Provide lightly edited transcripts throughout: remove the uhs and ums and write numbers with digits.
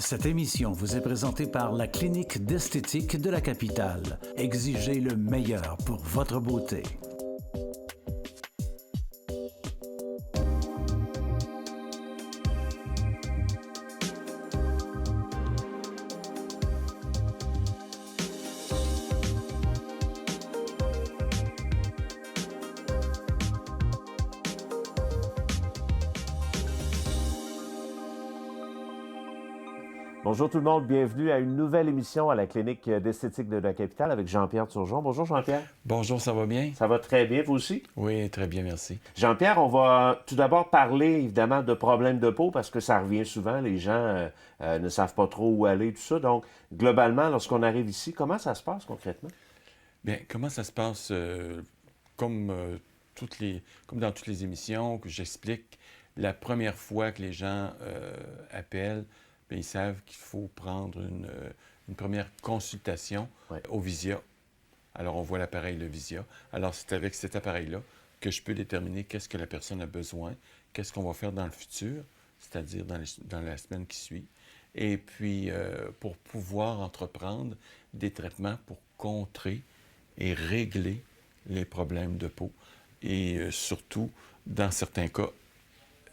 Cette émission vous est présentée par la Clinique d'esthétique de la capitale. Exigez le meilleur pour votre beauté. Bonjour tout le monde, bienvenue à une nouvelle émission à la Clinique d'esthétique de la capitale avec Jean-Pierre Turgeon. Bonjour Jean-Pierre. Bonjour, ça va bien? Ça va très bien, vous aussi? Oui, très bien, merci. Jean-Pierre, on va tout d'abord parler évidemment de problèmes de peau parce que ça revient souvent, les gens ne savent pas trop où aller, tout ça. Donc, globalement, lorsqu'on arrive ici, comment ça se passe concrètement? Bien, comment ça se passe? Comme dans toutes les émissions que j'explique, la première fois que les gens appellent, bien, ils savent qu'il faut prendre une première consultation au Visia. Alors, on voit l'appareil, le Visia. Alors, c'est avec cet appareil-là que je peux déterminer qu'est-ce que la personne a besoin, qu'est-ce qu'on va faire dans le futur, c'est-à-dire dans la semaine qui suit, et puis pour pouvoir entreprendre des traitements pour contrer et régler les problèmes de peau. Et surtout, dans certains cas,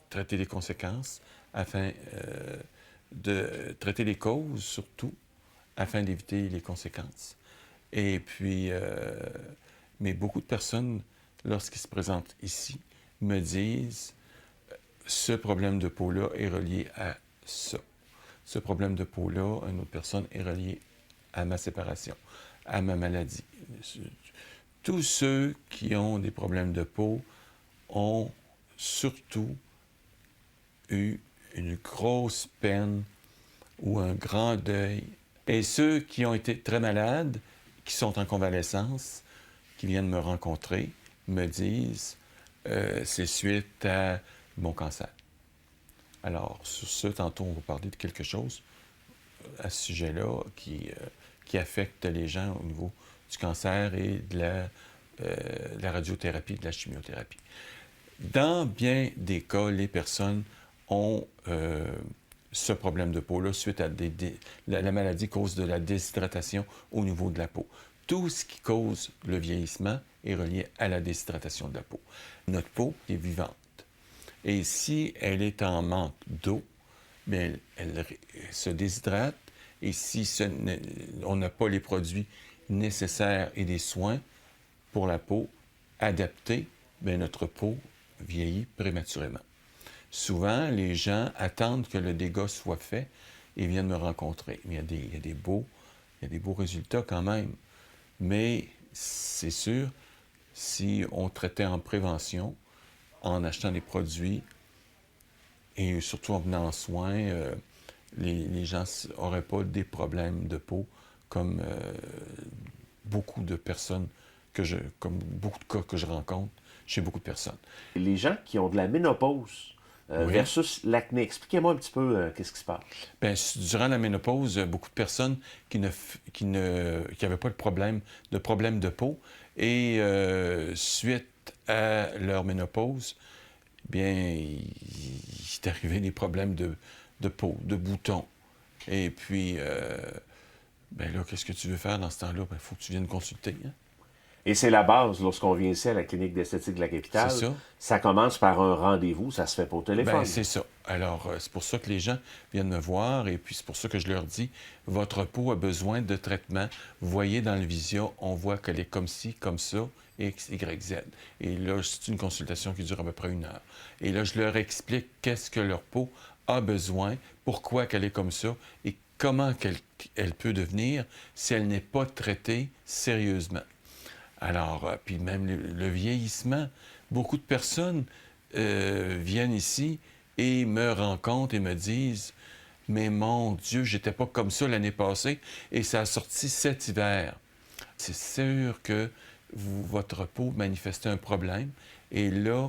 traiter les conséquences afin de traiter les causes, surtout, afin d'éviter les conséquences. Et puis, mais beaucoup de personnes, lorsqu'ils se présentent ici, me disent ce problème de peau-là est relié à ça. Ce problème de peau-là, une autre personne, est relié à ma séparation, à ma maladie. Tous ceux qui ont des problèmes de peau ont surtout eu une grosse peine ou un grand deuil. Et ceux qui ont été très malades, qui sont en convalescence, qui viennent me rencontrer, me disent c'est suite à mon cancer. Alors, sur ce, tantôt, on va parler de quelque chose à ce sujet-là qui affecte les gens au niveau du cancer et de la radiothérapie, de la chimiothérapie. Dans bien des cas, les personnes ont ce problème de peau-là suite à la maladie cause de la déshydratation au niveau de la peau. Tout ce qui cause le vieillissement est relié à la déshydratation de la peau. Notre peau est vivante. Et si elle est en manque d'eau, bien, elle se déshydrate. Et si on n'a pas les produits nécessaires et des soins pour la peau adaptés, bien, notre peau vieillit prématurément. Souvent, les gens attendent que le dégât soit fait et viennent me rencontrer. Il y a des beaux résultats quand même. Mais c'est sûr, si on traitait en prévention, en achetant des produits et surtout en venant en soins, les gens n'auraient pas des problèmes de peau comme beaucoup de personnes, comme beaucoup de cas que je rencontre chez beaucoup de personnes. Les gens qui ont de la ménopause versus l'acné, expliquez-moi un petit peu qu'est-ce qui se passe. Bien, durant la ménopause, beaucoup de personnes qui n'avaient pas de problème de peau et suite à leur ménopause, bien, il est arrivé des problèmes de peau, de boutons. Et puis, bien là, qu'est-ce que tu veux faire dans ce temps-là? Il faut que tu viennes consulter. Hein? Et c'est la base lorsqu'on vient ici à la Clinique d'esthétique de la capitale. C'est ça. Ça commence par un rendez-vous, ça se fait pas au téléphone. Bien, c'est ça. Alors, c'est pour ça que les gens viennent me voir et puis c'est pour ça que je leur dis, votre peau a besoin de traitement. Vous voyez dans le Visia, on voit qu'elle est comme ci, comme ça, X, Y, Z. Et là, c'est une consultation qui dure à peu près 1 heure. Et là, je leur explique qu'est-ce que leur peau a besoin, pourquoi qu'elle est comme ça et comment elle peut devenir si elle n'est pas traitée sérieusement. Alors, puis même le vieillissement, beaucoup de personnes viennent ici et me rencontrent et me disent « Mais mon Dieu, j'étais pas comme ça l'année passée et ça a sorti cet hiver. » C'est sûr que votre peau manifestait un problème et là,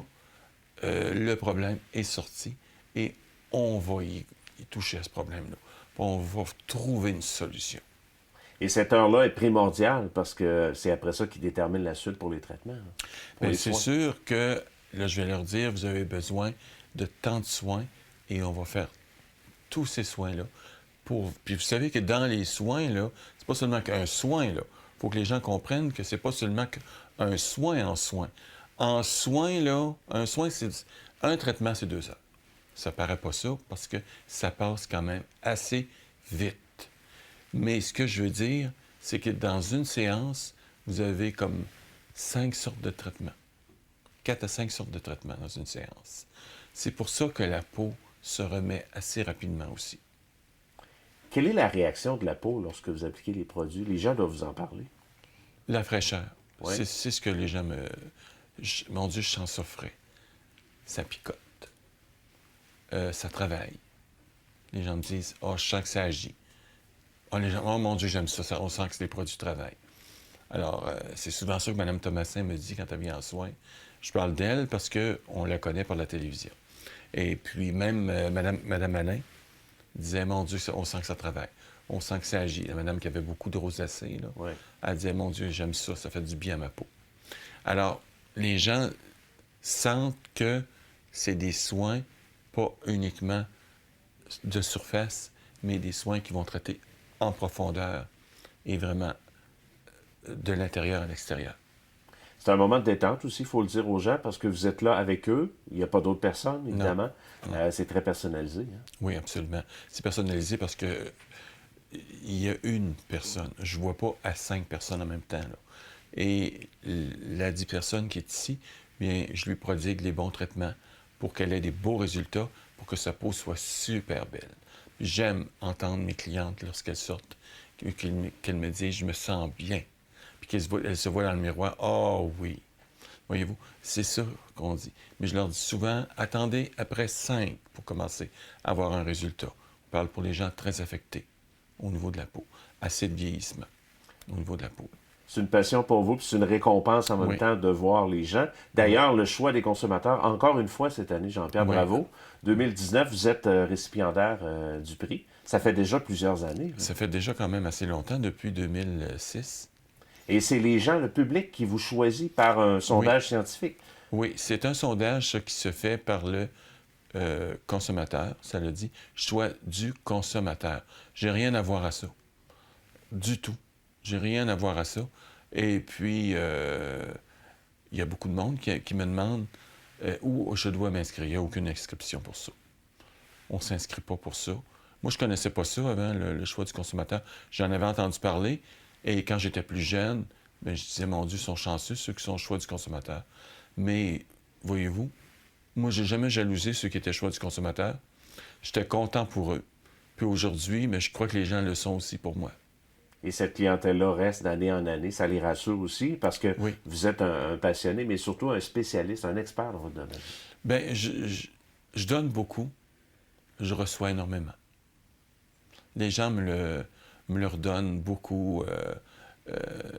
le problème est sorti et on va y toucher à ce problème-là. On va trouver une solution. Et cette heure-là est primordiale parce que c'est après ça qui détermine la suite pour les traitements. Bien, c'est sûr que, là, je vais leur dire, vous avez besoin de tant de soins et on va faire tous ces soins-là Puis vous savez que dans les soins, là, c'est pas seulement qu'un soin, là. Il faut que les gens comprennent que c'est pas seulement qu'un soin en soin. En soin, là, un soin, c'est... Un traitement, c'est 2 heures. Ça paraît pas ça parce que ça passe quand même assez vite. Mais ce que je veux dire, c'est que dans une séance, vous avez comme 5 sortes de traitements. 4 à 5 sortes de traitements dans une séance. C'est pour ça que la peau se remet assez rapidement aussi. Quelle est la réaction de la peau lorsque vous appliquez les produits? Les gens doivent vous en parler. La fraîcheur, Ouais. c'est ce que les gens me... Mon Dieu, je sens ça frais. Ça picote. Ça travaille. Les gens me disent, « Oh, je sens que ça agit. » Oh, les gens, « Oh mon Dieu, j'aime ça. On sent que c'est des produits de travail. » Alors, c'est souvent ça que Mme Thomasin me dit quand elle vient en soins. Je parle d'elle parce qu'on la connaît par la télévision. Et puis même Mme Alain disait, « Mon Dieu, on sent que ça travaille. On sent que ça agit. » La madame qui avait beaucoup de rosacée, là, Ouais. elle disait, « Mon Dieu, j'aime ça. Ça fait du bien à ma peau. » Alors, les gens sentent que c'est des soins, pas uniquement de surface, mais des soins qui vont traiter en profondeur et vraiment de l'intérieur à l'extérieur. C'est un moment de détente aussi, il faut le dire aux gens, parce que vous êtes là avec eux. Il n'y a pas d'autres personnes, évidemment. C'est très personnalisé. Hein? Oui, absolument. C'est personnalisé parce que il y a une personne. Je ne vois pas à 5 personnes en même temps, là. Et la 10 personnes qui est ici, bien, je lui prodigue les bons traitements pour qu'elle ait des beaux résultats, pour que sa peau soit super belle. J'aime entendre mes clientes lorsqu'elles sortent, qu'elles me disent « je me sens bien », puis qu'elles se voient dans le miroir « oh oui ». Voyez-vous, c'est ça qu'on dit. Mais je leur dis souvent « attendez après 5 pour commencer à avoir un résultat ». On parle pour les gens très affectés au niveau de la peau, assez de vieillissement au niveau de la peau. C'est une passion pour vous, puis c'est une récompense en même Oui. temps de voir les gens. D'ailleurs, le choix des consommateurs, encore une fois cette année, Jean-Pierre, Oui. bravo. 2019, vous êtes récipiendaire du prix. Ça fait déjà plusieurs années. Ça fait déjà quand même assez longtemps, depuis 2006. Et c'est les gens, le public, qui vous choisit par un sondage scientifique. Oui, c'est un sondage ça, qui se fait par le consommateur, ça le dit, choix du consommateur. J'ai rien à voir à ça. Du tout. J'ai rien à voir à ça. Et puis, il y a beaucoup de monde qui me demande où je dois m'inscrire. Il n'y a aucune inscription pour ça. On ne s'inscrit pas pour ça. Moi, je ne connaissais pas ça avant, le choix du consommateur. J'en avais entendu parler. Et quand j'étais plus jeune, bien, je disais, mon Dieu, ils sont chanceux, ceux qui sont au choix du consommateur. Mais, voyez-vous, moi, j'ai jamais jalousé ceux qui étaient choix du consommateur. J'étais content pour eux. Puis aujourd'hui, mais je crois que les gens le sont aussi pour moi. Et cette clientèle-là reste d'année en année. Ça les rassure aussi parce que Oui. vous êtes un passionné, mais surtout un spécialiste, un expert dans votre domaine. Bien, je donne beaucoup. Je reçois énormément. Les gens me le redonnent beaucoup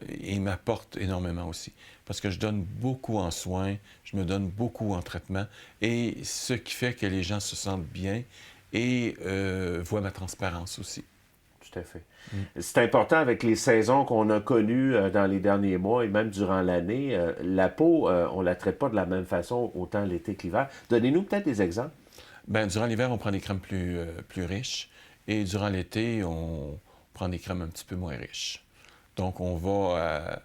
et m'apportent énormément aussi. Parce que je donne beaucoup en soins, je me donne beaucoup en traitement, et ce qui fait que les gens se sentent bien et voient ma transparence aussi. Tout à fait. C'est important avec les saisons qu'on a connues dans les derniers mois et même durant l'année. La peau, on ne la traite pas de la même façon autant l'été que l'hiver. Donnez-nous peut-être des exemples. Bien, durant l'hiver, on prend des crèmes plus riches et durant l'été, on prend des crèmes un petit peu moins riches. Donc, on va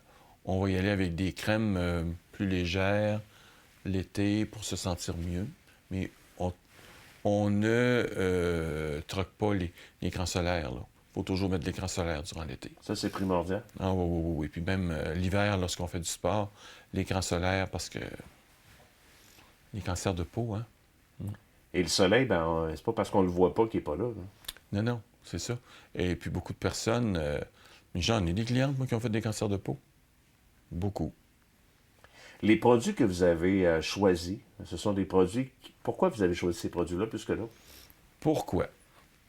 y aller avec des crèmes plus légères l'été pour se sentir mieux, mais on ne troque pas les crans solaires, là. Il faut toujours mettre de l'écran solaire durant l'été. Ça, c'est primordial. Ah oui, oui, oui. Puis même l'hiver, lorsqu'on fait du sport, l'écran solaire, parce que les cancers de peau, hein? Et le soleil, ben, c'est pas parce qu'on le voit pas qu'il est pas là. Non, non, c'est ça. Et puis beaucoup de personnes, j'en ai des clientes, moi, qui ont fait des cancers de peau. Beaucoup. Les produits que vous avez choisis, ce sont des produits... Pourquoi vous avez choisi ces produits-là plus que d'autres? Pourquoi?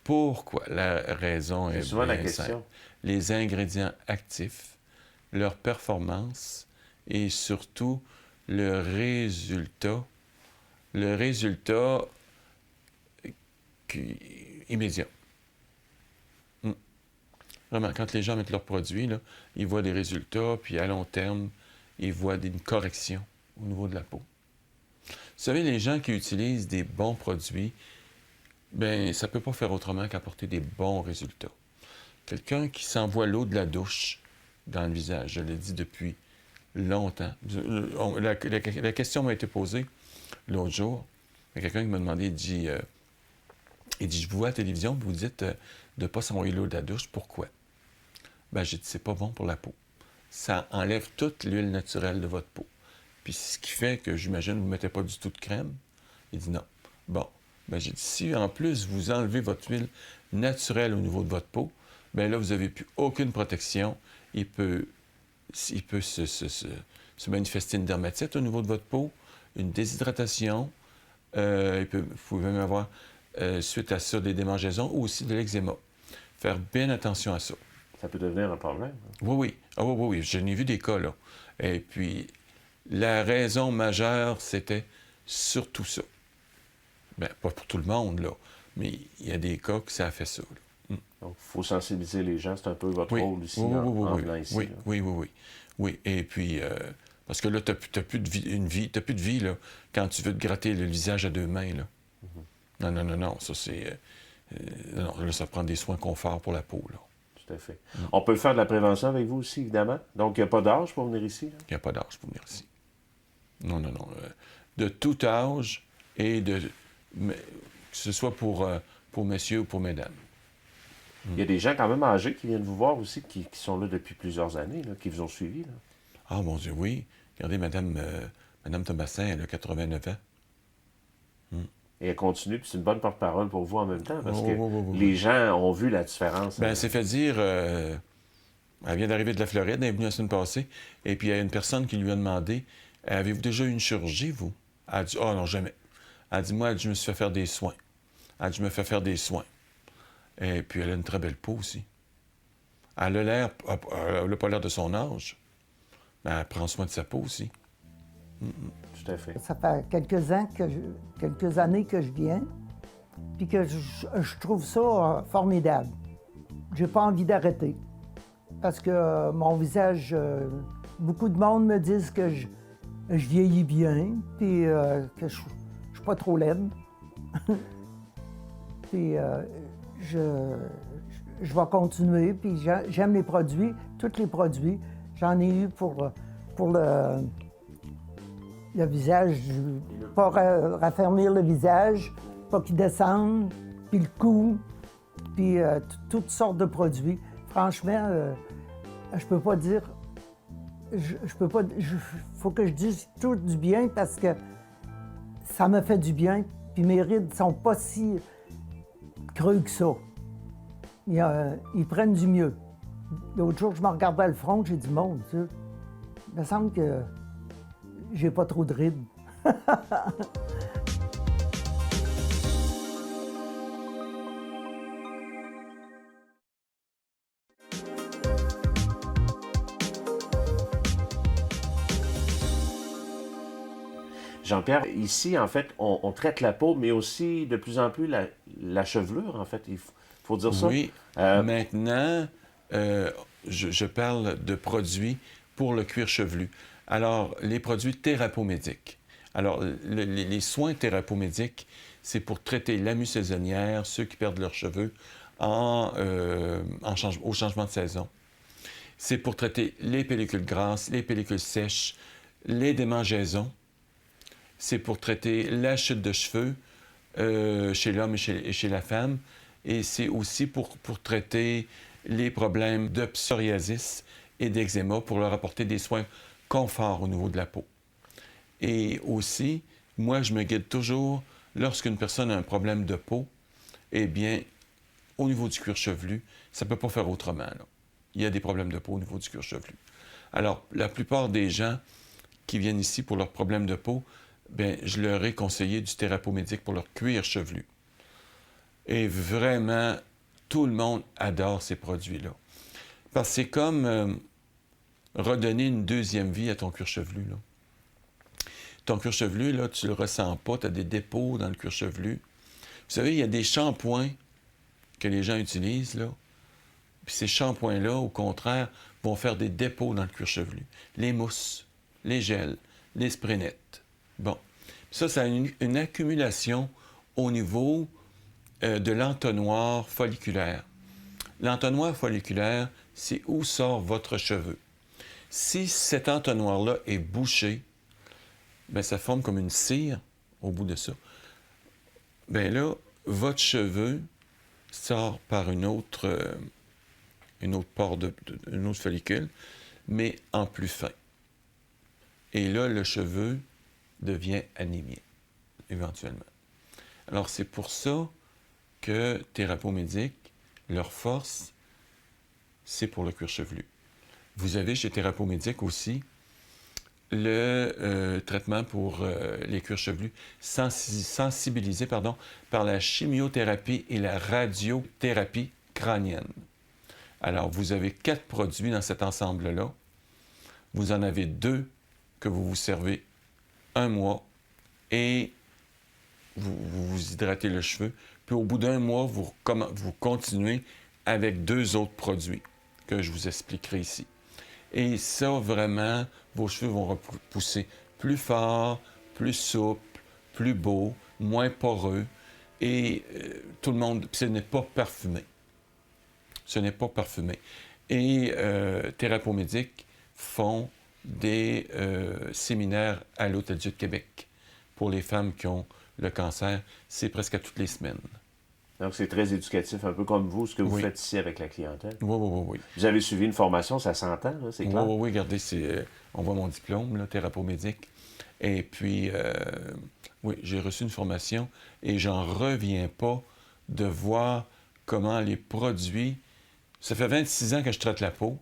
Pourquoi? La raison est souvent la bien question. simple. Les ingrédients actifs, leur performance et surtout le résultat immédiat. Vraiment, quand les gens mettent leurs produits, là, ils voient des résultats, puis à long terme, ils voient une correction au niveau de la peau. Vous savez, les gens qui utilisent des bons produits Bien, ça ne peut pas faire autrement qu'apporter des bons résultats. Quelqu'un qui s'envoie l'eau de la douche dans le visage, je l'ai dit depuis longtemps. La question m'a été posée l'autre jour. Il y a quelqu'un qui m'a demandé, il dit, je vous vois à la télévision, vous dites de ne pas s'envoyer l'eau de la douche. Pourquoi? Ben, j'ai dit, c'est pas bon pour la peau. Ça enlève toute l'huile naturelle de votre peau. Puis ce qui fait que, j'imagine, vous ne mettez pas du tout de crème. Il dit non. Bon, ben, j'ai dit, si en plus vous enlevez votre huile naturelle au niveau de votre peau, bien là, vous n'avez plus aucune protection. Il peut se manifester une dermatite au niveau de votre peau, une déshydratation. Vous pouvez même avoir, suite à ça, des démangeaisons ou aussi de l'eczéma. Faire bien attention à ça. Ça peut devenir un problème. Oui, oui. Ah, oui, oui, oui. Je n'ai vu des cas, là. Et puis, la raison majeure, c'était surtout ça. Bien, pas pour tout le monde, là, mais il y a des cas que ça a fait ça, là. Donc, il faut sensibiliser les gens. C'est un peu votre Oui. rôle ici, Oui, en oui, venant ici. oui, là. oui, oui, oui. Oui, et puis, parce que là, tu n'as plus de vie, t'as plus de vie, là, quand tu veux te gratter le visage à deux mains, là. Non, non, non, non, ça, c'est... non, là, ça prend des soins confort pour la peau, là. Tout à fait. On peut faire de la prévention avec vous aussi, évidemment. Donc, il n'y a pas d'âge pour venir ici. Là? Il n'y a pas d'âge pour venir ici. Non, non, non. De tout âge et que ce soit pour messieurs ou pour mesdames. Il y a des gens quand même âgés qui viennent vous voir aussi, qui sont là depuis plusieurs années, là, qui vous ont suivi. Là. Ah, mon Dieu, oui. Regardez, Madame Thomasin, elle a 89 ans. Et elle continue, puis c'est une bonne porte-parole pour vous en même temps, parce Oh, que oh, oh, oh, les gens ont vu la différence. Ben, elle s'est fait dire... elle vient d'arriver de la Floride, elle est venue la semaine passée, et puis il y a une personne qui lui a demandé « Avez-vous déjà eu une chirurgie, vous? » Elle a dit « Ah, non, jamais. » Elle a dit « Moi, je me suis fait faire des soins. » Elle a dit « Je me fais faire des soins. » Et puis elle a une très belle peau aussi. Elle a l'air... Elle n'a pas l'air de son âge, mais elle prend soin de sa peau aussi. Tout à fait. Ça fait quelques années que je viens, puis que je trouve ça formidable. J'ai pas envie d'arrêter. Parce que mon visage, beaucoup de monde me disent que je vieillis bien, puis que je suis pas trop laide. Puis je vais continuer, puis j'aime les produits, tous les produits. J'en ai eu pour le visage, pas raffermir le visage, pas qu'il descende, puis le cou, puis toutes sortes de produits. Franchement, je peux pas dire... Je peux pas... faut que je dise tout du bien parce que ça me fait du bien, puis mes rides sont pas si creux que ça. Ils prennent du mieux. L'autre jour, je me regardais le front, j'ai dit, mon Dieu, il me semble que j'ai pas trop de rides. Jean-Pierre, ici, en fait, on traite la peau, mais aussi de plus en plus la chevelure, en fait. Il faut dire ça. Oui. Maintenant, je parle de produits pour le cuir chevelu. Alors, les produits thérapomédiques. Alors, les soins thérapomédiques, c'est pour traiter la mue saisonnière, ceux qui perdent leurs cheveux au changement de saison. C'est pour traiter les pellicules grasses, les pellicules sèches, les démangeaisons. C'est pour traiter la chute de cheveux chez l'homme et chez la femme. Et c'est aussi pour traiter les problèmes de psoriasis et d'eczéma, pour leur apporter des soins confort au niveau de la peau. Et aussi, moi, je me guide toujours, lorsqu'une personne a un problème de peau, eh bien, au niveau du cuir chevelu, ça ne peut pas faire autrement, là. Il y a des problèmes de peau au niveau du cuir chevelu. Alors, la plupart des gens qui viennent ici pour leurs problèmes de peau, bien, je leur ai conseillé du thérapomédique pour leur cuir chevelu. Et vraiment, tout le monde adore ces produits-là. Parce que c'est comme redonner une deuxième vie à ton cuir chevelu, là. Ton cuir chevelu, là, tu le ressens pas, tu as des dépôts dans le cuir chevelu. Vous savez, il y a des shampoings que les gens utilisent, là. Puis ces shampoings-là, au contraire, vont faire des dépôts dans le cuir chevelu. Les mousses, les gels, les sprays nets. Bon. Ça a une accumulation au niveau de l'entonnoir folliculaire. L'entonnoir folliculaire, c'est où sort votre cheveu. Si cet entonnoir-là est bouché, bien, ça forme comme une cire au bout de ça. Bien là, votre cheveu sort par une autre pore une autre follicule, mais en plus fin. Et là, le cheveu devient anémié, éventuellement. Alors, c'est pour ça que Therapeaumédic, leur force, c'est pour le cuir chevelu. Vous avez chez Therapeaumédic aussi le traitement pour les cuirs chevelus sensibilisé par la chimiothérapie et la radiothérapie crânienne. Alors, vous avez 4 produits dans cet ensemble-là. Vous en avez 2 que vous vous servez 1 mois et vous hydratez le cheveu. Puis au bout d'1 mois, vous continuez avec 2 autres produits que je vous expliquerai ici. Et ça, vraiment, vos cheveux vont repousser plus fort, plus souple, plus beau, moins poreux. Et tout le monde... Ce n'est pas parfumé. Ce n'est pas parfumé. Et Therapeaumédic font des séminaires à l'Hôtel Dieu de Québec pour les femmes qui ont le cancer. C'est presque à toutes les semaines. Donc, c'est très éducatif, un peu comme vous, ce que vous Oui. faites ici avec la clientèle. Oui. Vous avez suivi une formation, ça s'entend, là, c'est clair? Oui, regardez, on voit mon diplôme, là, Therapeaumédic. Et puis, oui, j'ai reçu une formation et j'en reviens pas de voir comment les produits... Ça fait 26 ans que je traite la peau.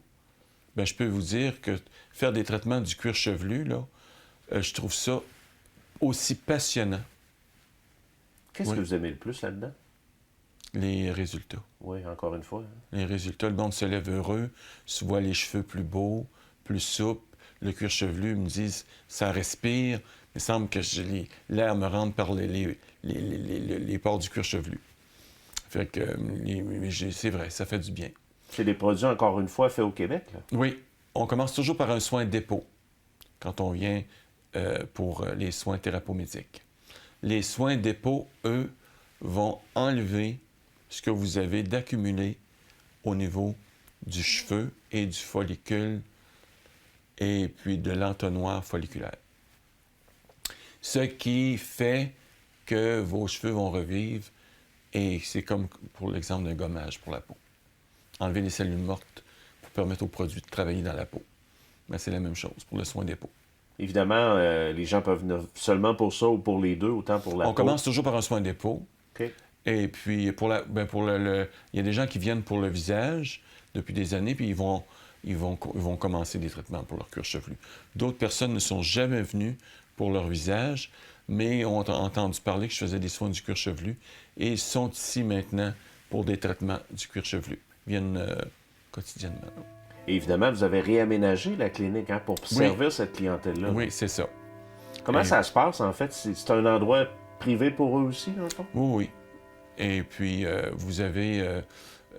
Bien, je peux vous dire que faire des traitements du cuir chevelu, là, je trouve ça aussi passionnant. Qu'est-ce que vous aimez le plus là-dedans? Les résultats. Oui, encore une fois. Hein. Les résultats, le monde se lève heureux, se voit les cheveux plus beaux, plus souples. Le cuir chevelu, me disent, ça respire. Il me semble que l'air me rentre par les pores du cuir chevelu. Fait que, c'est vrai, ça fait du bien. C'est des produits, encore une fois, faits au Québec, là? Oui. On commence toujours par un soin dépôt quand on vient pour les soins Therapeaumédic. Les soins dépôt, eux, vont enlever ce que vous avez d'accumulé au niveau du cheveu et du follicule et puis de l'entonnoir folliculaire. Ce qui fait que vos cheveux vont revivre et c'est comme pour l'exemple d'un gommage pour la peau. Enlever les cellules mortes pour permettre aux produits de travailler dans la peau. Mais c'est la même chose pour le soin des peaux. Évidemment, les gens peuvent venir seulement pour ça ou pour les deux, autant pour la peau. On commence toujours par un soin des peaux. OK. Et puis, il y a des gens qui viennent pour le visage depuis des années, puis ils vont commencer des traitements pour leur cuir chevelu. D'autres personnes ne sont jamais venues pour leur visage, mais ont entendu parler que je faisais des soins du cuir chevelu et sont ici maintenant pour des traitements du cuir chevelu. Ils viennent quotidiennement. Et évidemment, vous avez réaménagé la clinique pour servir cette clientèle-là. Oui, c'est ça. Comment ça se passe, en fait? C'est un endroit privé pour eux aussi, dans le fond? Oui. Et puis, vous avez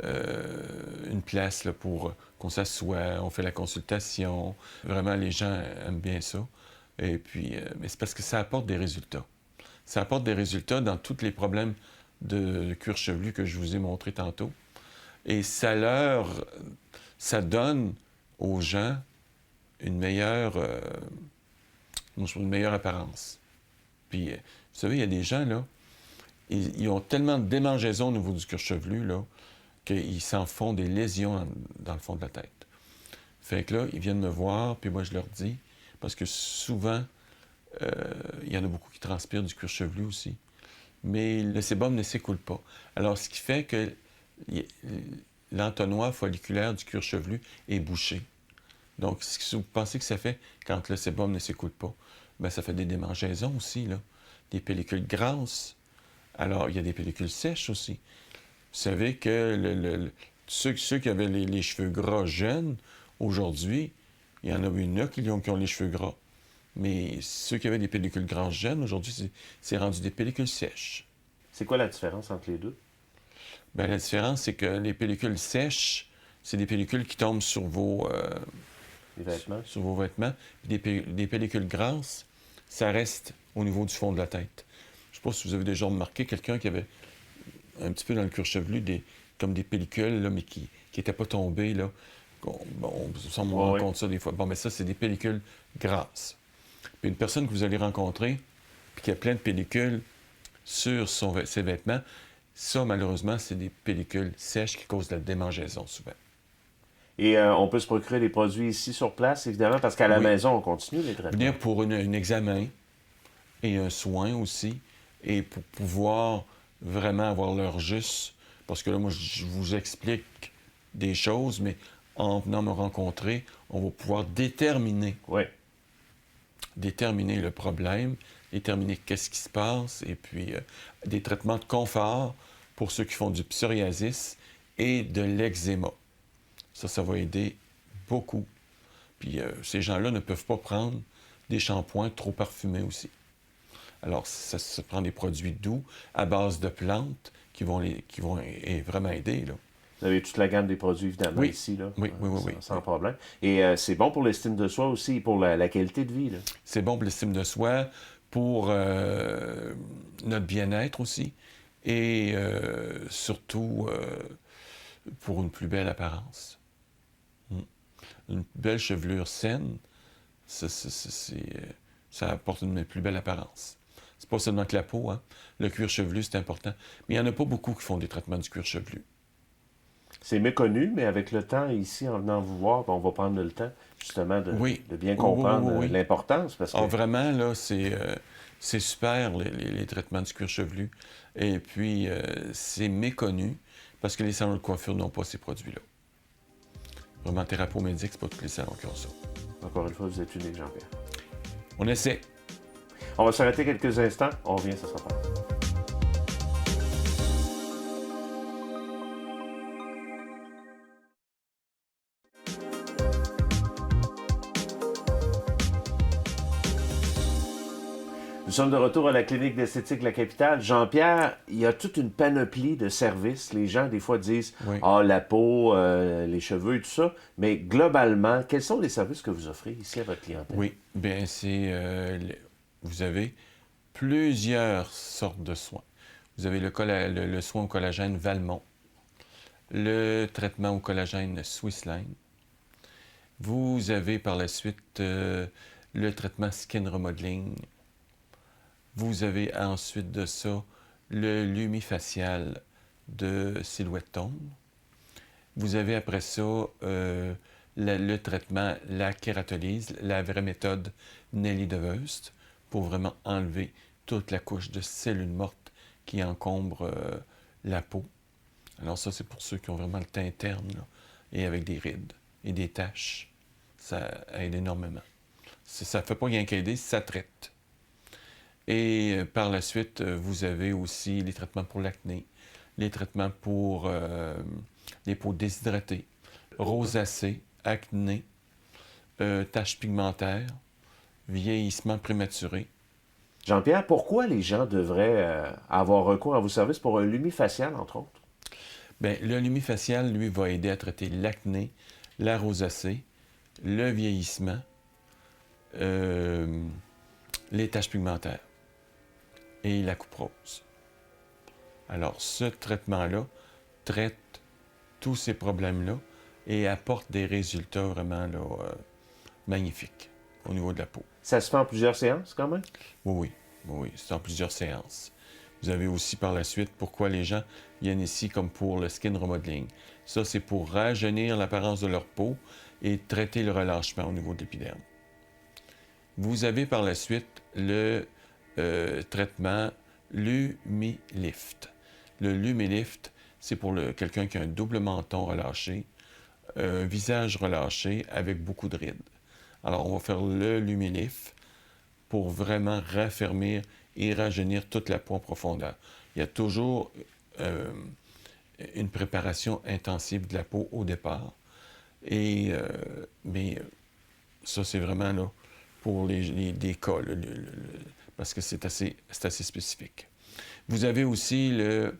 une place là, pour qu'on s'assoie, on fait la consultation. Vraiment, les gens aiment bien ça. Et puis, mais c'est parce que ça apporte des résultats. Ça apporte des résultats dans tous les problèmes de cuir chevelu que je vous ai montré tantôt. Et ça donne aux gens une meilleure apparence. Puis, vous savez, il y a des gens, là, ils ont tellement de démangeaisons au niveau du cuir chevelu, là, qu'ils s'en font des lésions dans le fond de la tête. Fait que là, ils viennent me voir, puis moi, je leur dis, parce que souvent, il y en a beaucoup qui transpirent du cuir chevelu aussi, mais le sébum ne s'écoule pas. Alors, ce qui fait que l'entonnoir folliculaire du cuir chevelu est bouché. Donc, ce que vous pensez que ça fait quand le sébum ne s'écoule pas? Bien, ça fait des démangeaisons aussi, là. Des pellicules grasses. Alors, il y a des pellicules sèches aussi. Vous savez que ceux qui avaient les cheveux gras jeunes, aujourd'hui, il y en a une qui ont les cheveux gras. Mais ceux qui avaient des pellicules grasses jeunes, aujourd'hui, c'est rendu des pellicules sèches. C'est quoi la différence entre les deux? Bien, la différence, c'est que les pellicules sèches, c'est des pellicules qui tombent sur vos vêtements. Sur vos vêtements. Puis des pellicules grasses, ça reste au niveau du fond de la tête. Je ne sais pas si vous avez déjà remarqué quelqu'un qui avait un petit peu dans le cuir chevelu, comme des pellicules, là, mais qui n'étaient pas tombées, là. On rencontre ça des fois. Bon, mais ça, c'est des pellicules grasses. Puis une personne que vous allez rencontrer, puis qui a plein de pellicules sur ses vêtements, ça, malheureusement, c'est des pellicules sèches qui causent de la démangeaison, souvent. Et on peut se procurer des produits ici sur place, évidemment, parce qu'à la maison, on continue les traitements. Venir pour un examen et un soin aussi, et pour pouvoir vraiment avoir l'heure juste, parce que là, moi, je vous explique des choses, mais en venant me rencontrer, on va pouvoir déterminer le problème, déterminer qu'est-ce qui se passe, et puis des traitements de confort pour ceux qui font du psoriasis et de l'eczéma. Ça va aider beaucoup. Puis ces gens-là ne peuvent pas prendre des shampoings trop parfumés aussi. Alors, ça se prend des produits doux à base de plantes qui vont vraiment aider, là. Vous avez toute la gamme des produits, évidemment, ici, là. Oui. Sans problème. Et c'est bon pour l'estime de soi aussi, pour la qualité de vie, là. C'est bon pour l'estime de soi, pour notre bien-être aussi, et surtout pour une plus belle apparence. Une belle chevelure saine, ça apporte une plus belle apparence. C'est pas seulement que la peau, hein. Le cuir chevelu, c'est important. Mais il n'y en a pas beaucoup qui font des traitements du cuir chevelu. C'est méconnu, mais avec le temps, ici, en venant vous voir, on va prendre le temps, justement, de bien comprendre l'importance. Parce que... vraiment, là, c'est super, les traitements du cuir chevelu. Et puis, c'est méconnu parce que les salons de coiffure n'ont pas ces produits-là. Vraiment, Therapeau-Médic, c'est pas tous les salons qui ont ça. Encore une fois, vous êtes unique, Jean-Pierre. On essaie. On va s'arrêter quelques instants. On revient, ça sera pas. Nous sommes de retour à la clinique d'esthétique La Capitale. Jean-Pierre, il y a toute une panoplie de services. Les gens, des fois, disent « Ah, la peau, les cheveux et tout ça ». Mais globalement, quels sont les services que vous offrez ici à votre clientèle? Oui, bien, vous avez plusieurs sortes de soins. Vous avez le soin au collagène Valmont, le traitement au collagène Swissline. Vous avez par la suite le traitement Skin Remodeling. Vous avez ensuite de ça le lumifacial de Silhouette Tone. Vous avez après ça le traitement, la kératolyse, la vraie méthode Nelly de Weust, pour vraiment enlever toute la couche de cellules mortes qui encombrent la peau. Alors ça, c'est pour ceux qui ont vraiment le teint terne, là, et avec des rides et des taches. Ça aide énormément. Ça ne fait pas rien qu'aider, ça traite. Et par la suite, vous avez aussi les traitements pour l'acné, les traitements pour les peaux déshydratées, rosacée, acné, taches pigmentaires, vieillissement prématuré. Jean-Pierre, pourquoi les gens devraient avoir recours à vos services pour un lumifacial, entre autres? Bien, le lumifacial, lui, va aider à traiter l'acné, la rosacée, le vieillissement, les taches pigmentaires et la coupe rose. Alors, ce traitement-là traite tous ces problèmes-là et apporte des résultats vraiment là, magnifiques au niveau de la peau. Ça se fait en plusieurs séances, quand même? Oui, c'est en plusieurs séances. Vous avez aussi par la suite pourquoi les gens viennent ici comme pour le skin remodeling. Ça, c'est pour rajeunir l'apparence de leur peau et traiter le relâchement au niveau de l'épiderme. Vous avez par la suite le traitement Lumilift. Le Lumilift, c'est pour quelqu'un qui a un double menton relâché, un visage relâché avec beaucoup de rides. Alors, on va faire le Lumilift pour vraiment raffermir et rajeunir toute la peau en profondeur. Il y a toujours une préparation intensive de la peau au départ. Mais ça, c'est vraiment là pour des cas, parce que c'est assez spécifique. Vous avez aussi le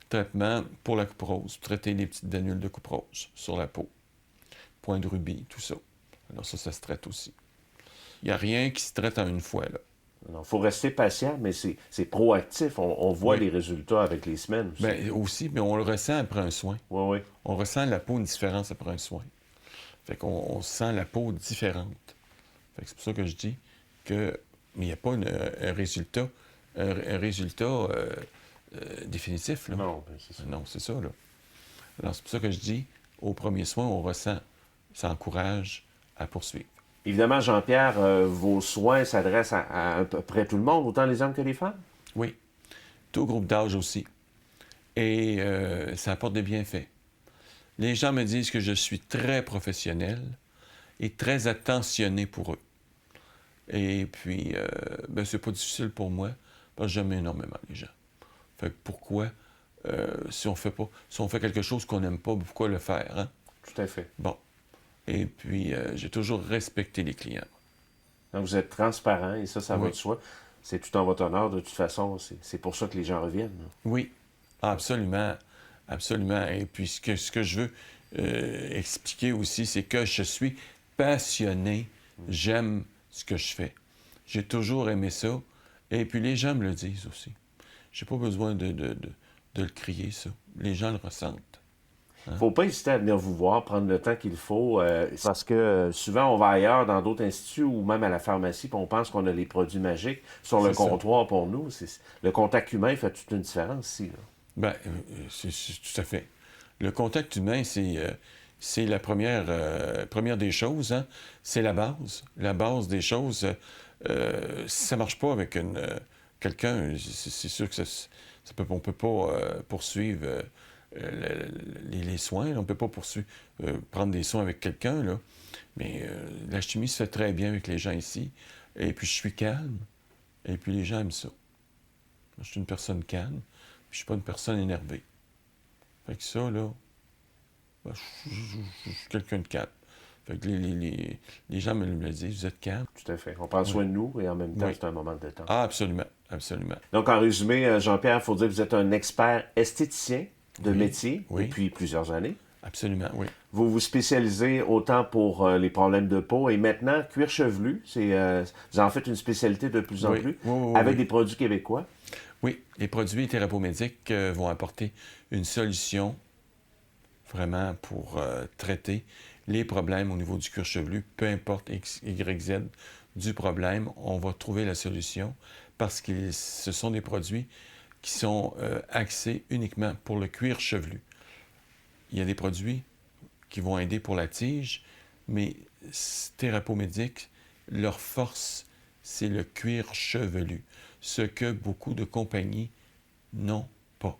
traitement pour la coupe rose, traiter les petites granules de coupe rose sur la peau, point de rubis, tout ça. Alors ça se traite aussi. Il n'y a rien qui se traite en une fois, là. Il faut rester patient, mais c'est proactif. On voit Oui. les résultats avec les semaines aussi. Bien, aussi, mais on le ressent après un soin. Oui, oui. On ressent la peau une différence après un soin. Fait qu'on sent la peau différente. Fait que c'est pour ça que je dis que mais il n'y a pas un résultat, définitif. Là. Non, ben, c'est ça. Non, c'est ça. Là. Alors, c'est pour ça que je dis, au premier soin, on ressent, ça encourage à poursuivre. Évidemment, Jean-Pierre, vos soins s'adressent à peu près tout le monde, autant les hommes que les femmes? Oui. Tout groupe d'âge aussi. Et ça apporte des bienfaits. Les gens me disent que je suis très professionnel et très attentionné pour eux. Et puis, ben, c'est pas difficile pour moi, parce que j'aime énormément les gens. Fait que pourquoi, si on fait quelque chose qu'on n'aime pas, pourquoi le faire, hein? Tout à fait. Bon. Et puis, j'ai toujours respecté les clients. Donc, vous êtes transparent et ça va Oui. de soi. C'est tout en votre honneur. De toute façon, c'est pour ça que les gens reviennent. Là. Oui, absolument. Absolument. Et puis, ce que je veux expliquer aussi, c'est que je suis passionné. J'aime ce que je fais. J'ai toujours aimé ça. Et puis, les gens me le disent aussi. J'ai pas besoin de le crier, ça. Les gens le ressentent. Il ne faut pas hésiter à venir vous voir, prendre le temps qu'il faut, parce que souvent, on va ailleurs, dans d'autres instituts ou même à la pharmacie, puis on pense qu'on a les produits magiques sur le C'est ça. comptoir pour nous. Le contact humain fait toute une différence ici. Là. Bien, c'est tout à fait. Le contact humain, c'est la première des choses. Hein? C'est la base. La base des choses. Si ça ne marche pas avec quelqu'un, c'est sûr que on ne peut pas poursuivre les soins. Là. On ne peut pas prendre des soins avec quelqu'un. Là. Mais la chimie se fait très bien avec les gens ici. Et puis, je suis calme. Et puis, les gens aiment ça. Je suis une personne calme. Je suis pas une personne énervée. Fait que ça, là, ben, je suis quelqu'un de calme. Fait que les gens me le disent, vous êtes calme. Tout à fait. On prend soin de nous et en même temps, Oui. c'est un moment de détente. Ah, absolument, absolument. Donc, en résumé, Jean-Pierre, il faut dire que vous êtes un expert esthéticien de Oui. métier Oui. depuis plusieurs années. Absolument, oui. Vous vous spécialisez autant pour les problèmes de peau et maintenant, cuir chevelu, vous en faites une spécialité de plus en Oui. plus, Oui, oui, avec oui. des produits québécois. Oui, les produits thérapomédiques vont apporter une solution vraiment pour traiter les problèmes au niveau du cuir chevelu, peu importe X, Y, Z du problème, on va trouver la solution parce que ce sont des produits qui sont axés uniquement pour le cuir chevelu. Il y a des produits qui vont aider pour la tige, mais thérapomédiques, leur force, c'est le cuir chevelu, ce que beaucoup de compagnies n'ont pas.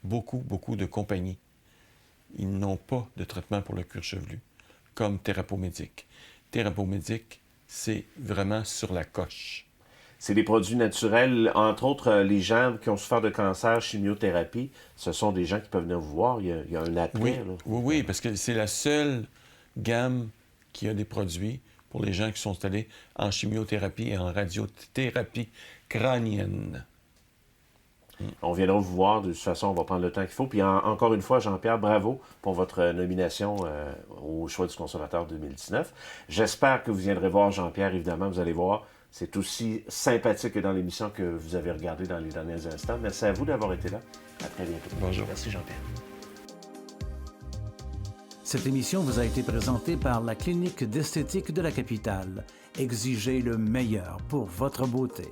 Beaucoup de compagnies, ils n'ont pas de traitement pour le cuir chevelu, comme Thérapomédique. Thérapomédique, c'est vraiment sur la coche. C'est des produits naturels. Entre autres, les gens qui ont souffert de cancer, chimiothérapie, ce sont des gens qui peuvent venir vous voir. Il y a un attrait. Oui, Là. oui, parce que c'est la seule gamme qui a des produits pour les gens qui sont installés en chimiothérapie et en radiothérapie crânienne. On viendra vous voir. De toute façon, on va prendre le temps qu'il faut. Puis encore une fois, Jean-Pierre, bravo pour votre nomination au choix du consommateur 2019. J'espère que vous viendrez voir Jean-Pierre. Évidemment, vous allez voir. C'est aussi sympathique que dans l'émission que vous avez regardée dans les derniers instants. Merci à vous d'avoir été là. À très bientôt. Bonjour. Merci, Jean-Pierre. Cette émission vous a été présentée par la Clinique d'esthétique de la capitale. Exigez le meilleur pour votre beauté.